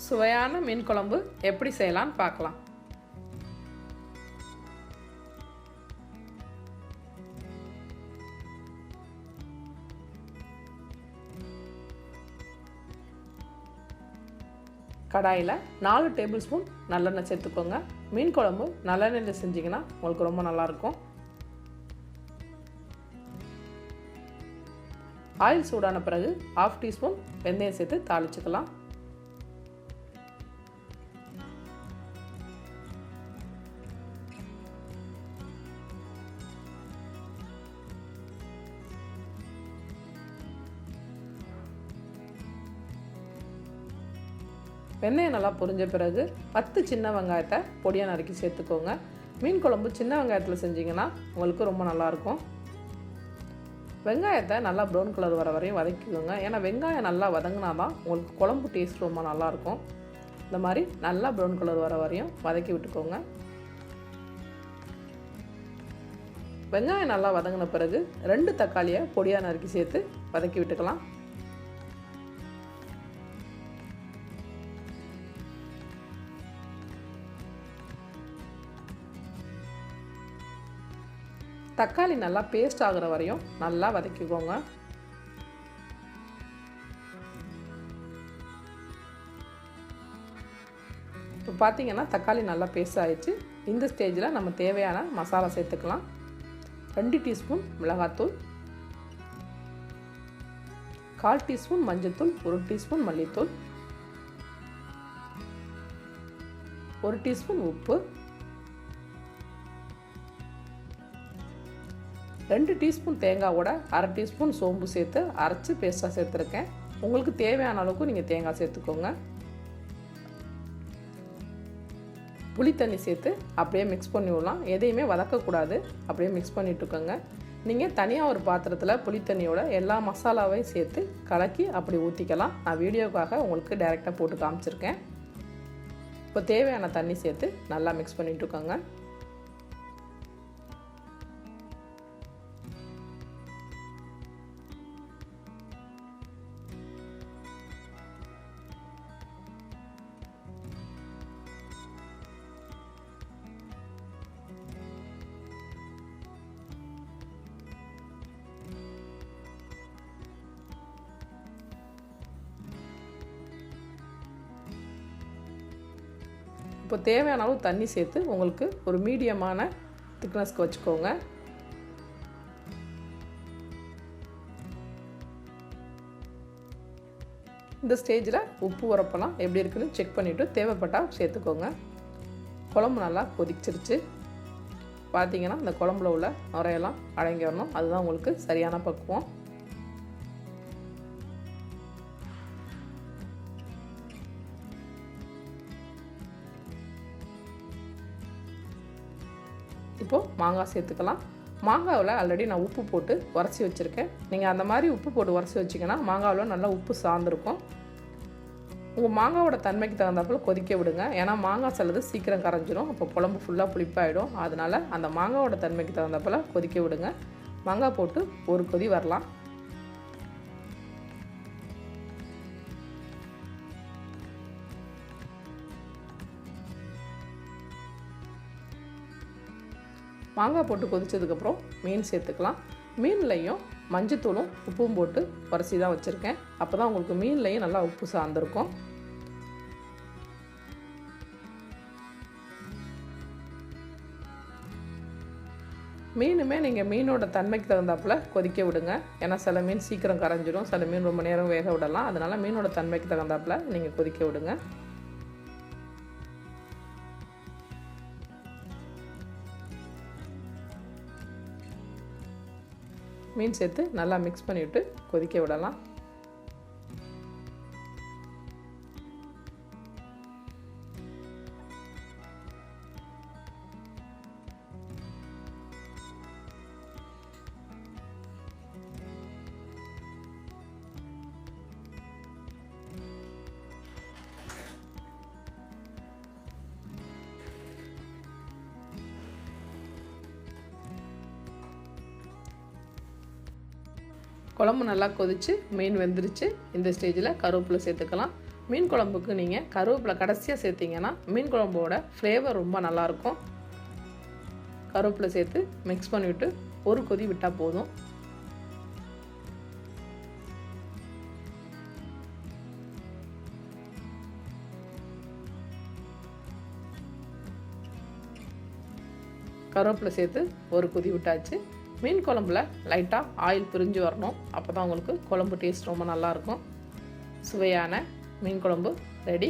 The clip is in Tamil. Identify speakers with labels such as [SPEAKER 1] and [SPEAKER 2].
[SPEAKER 1] சுவையான மீன் குழம்பு எப்படி செய்யலாம்னு பார்க்கலாம். கடாயில் 4 டேபிள் ஸ்பூன் நல்லெண்ணெய் சேர்த்துக்கோங்க. மீன் குழம்பு நல்லெண்ணெயில் செஞ்சிங்கன்னா உங்களுக்கு ரொம்ப நல்லாயிருக்கும். ஆயில் சூடான பிறகு 1/2 டீஸ்பூன் வெந்தயம் சேர்த்து தாளிச்சுக்கலாம். வெந்தயம் நல்லா பொரிஞ்ச பிறகு 10 சின்ன வெங்காயத்தை பொடியாக நறுக்கி சேர்த்துக்கோங்க. மீன் குழம்பு சின்ன வெங்காயத்தில் செஞ்சிங்கன்னா உங்களுக்கு ரொம்ப நல்லாயிருக்கும். வெங்காயத்தை நல்லா ப்ரௌன் கலர் வர வரையும் வதக்கிக்கோங்க. ஏன்னா வெங்காயம் நல்லா வதங்கினா தான் உங்களுக்கு குழம்பு டேஸ்ட் ரொம்ப நல்லாயிருக்கும். இந்த மாதிரி நல்லா ப்ரௌன் கலர் வர வரையும் வதக்கி விட்டுக்கோங்க. வெங்காயம் நல்லா வதங்கின பிறகு 2 தக்காளியை பொடியாக நறுக்கி சேர்த்து வதக்கி விட்டுக்கலாம். தக்காளி நல்லா பேஸ்ட் ஆகிற வரையும் நல்லா வதக்கிக்கோங்க. இப்போ பார்த்தீங்கன்னா தக்காளி நல்லா பேஸ்ட் ஆயிடுச்சு. இந்த ஸ்டேஜில் நம்ம தேவையான மசாலா சேர்த்துக்கலாம். 2 டீஸ்பூன் மிளகாத்தூள், 1/4 டீஸ்பூன் மஞ்சள்தூள், 1 டீஸ்பூன் மல்லித்தூள், 1 டீஸ்பூன் உப்பு, 2 டீஸ்பூன் தேங்காவோட 1/2 டீஸ்பூன் சோம்பு சேர்த்து அரைச்சி பேஸ்ட்டாக சேர்த்துருக்கேன். உங்களுக்கு தேவையான அளவுக்கு நீங்கள் தேங்காய் சேர்த்துக்கோங்க. புளி தண்ணி சேர்த்து அப்படியே மிக்ஸ் பண்ணி விடலாம். எதையுமே வதக்கக்கூடாது, அப்படியே மிக்ஸ் பண்ணிட்டுருக்கோங்க. நீங்கள் தனியாக ஒரு பாத்திரத்தில் புளி தண்ணியோட எல்லா மசாலாவையும் சேர்த்து கலக்கி அப்படி ஊற்றிக்கலாம். நான் வீடியோக்காக உங்களுக்கு டைரெக்டாக போட்டு காமிச்சிருக்கேன். இப்போ தேவையான தண்ணி சேர்த்து நல்லா மிக்ஸ் பண்ணிட்டுருக்கோங்க. இப்போ தேவையான அளவு தண்ணி சேர்த்து உங்களுக்கு ஒரு மீடியமான திக்னஸ்க்கு வச்சுக்கோங்க. இந்த ஸ்டேஜில் உப்பு உரப்பெல்லாம் எப்படி இருக்குன்னு செக் பண்ணிவிட்டு தேவைப்பட்டால் சேர்த்துக்கோங்க. குழம்பு நல்லா கொதிச்சிருச்சு. பார்த்தீங்கன்னா இந்த குழம்புல உள்ள நுரையெல்லாம் அடங்கி வரணும். அதுதான் உங்களுக்கு சரியான பக்குவம். இப்போது மாங்காய் சேர்த்துக்கலாம். மாங்காவில் ஆல்ரெடி நான் உப்பு போட்டு உரசி வச்சுருக்கேன். நீங்கள் அந்த மாதிரி உப்பு போட்டு உரசி வச்சிங்கன்னா மாங்காவில் நல்லா உப்பு சார்ந்துருக்கும். உங்கள் மாங்காவோட தன்மைக்கு தகுந்தாப்பில் கொதிக்க விடுங்க. ஏன்னா மாங்காய் சிலது சீக்கிரம் கரைஞ்சிரும். அப்போ குழம்பு ஃபுல்லாக புளிப்பாயிடும். அதனால் அந்த மாங்காவோட தன்மைக்கு தகுந்தாப்பில் கொதிக்க விடுங்க. மாங்காய் போட்டு ஒரு கொதி வரலாம். மாங்காய் போட்டு கொதிச்சதுக்கப்புறம் மீன் சேர்த்துக்கலாம். மீன்லையும் மஞ்சத்தூளும் உப்பும் போட்டு உரசி தான் வச்சுருக்கேன். அப்போ தான் உங்களுக்கு மீன்லையும் நல்லா உப்பு சார்ந்திருக்கும். மீனுமே நீங்கள் மீனோட தன்மைக்கு தகுந்தாப்பில் கொதிக்க விடுங்க. ஏன்னா சில மீன் சீக்கிரம் கரைஞ்சிடும், சில மீன் ரொம்ப நேரம் வேக விடலாம். அதனால் மீனோட தன்மைக்கு தகுந்தாப்பில் நீங்கள் கொதிக்க விடுங்க. மீன் சேர்த்து நல்லா மிக்ஸ் பண்ணிவிட்டு கொதிக்க விடலாம். குழம்பு நல்லா கொதிச்சு மீன் வெந்துருச்சு. இந்த ஸ்டேஜில் கருவேப்பிலை சேர்த்துக்கலாம். மீன் குழம்புக்கு நீங்கள் கருவேப்பிலை கடைசியாக சேர்த்திங்கன்னா மீன் குழம்போட ஃப்ளேவர் ரொம்ப நல்லாயிருக்கும். கருவேப்பிலை சேர்த்து மிக்ஸ் பண்ணிவிட்டு ஒரு கொதி விட்டால் போதும். கருவேப்பிலை சேர்த்து ஒரு கொதி விட்டாச்சு. மீன் குழம்புல லைட்டாக ஆயில் பிரிஞ்சு வரணும். அப்போ தான் உங்களுக்கு குழம்பு டேஸ்ட் ரொம்ப நல்லாயிருக்கும். சுவையான மீன் குழம்பு ரெடி.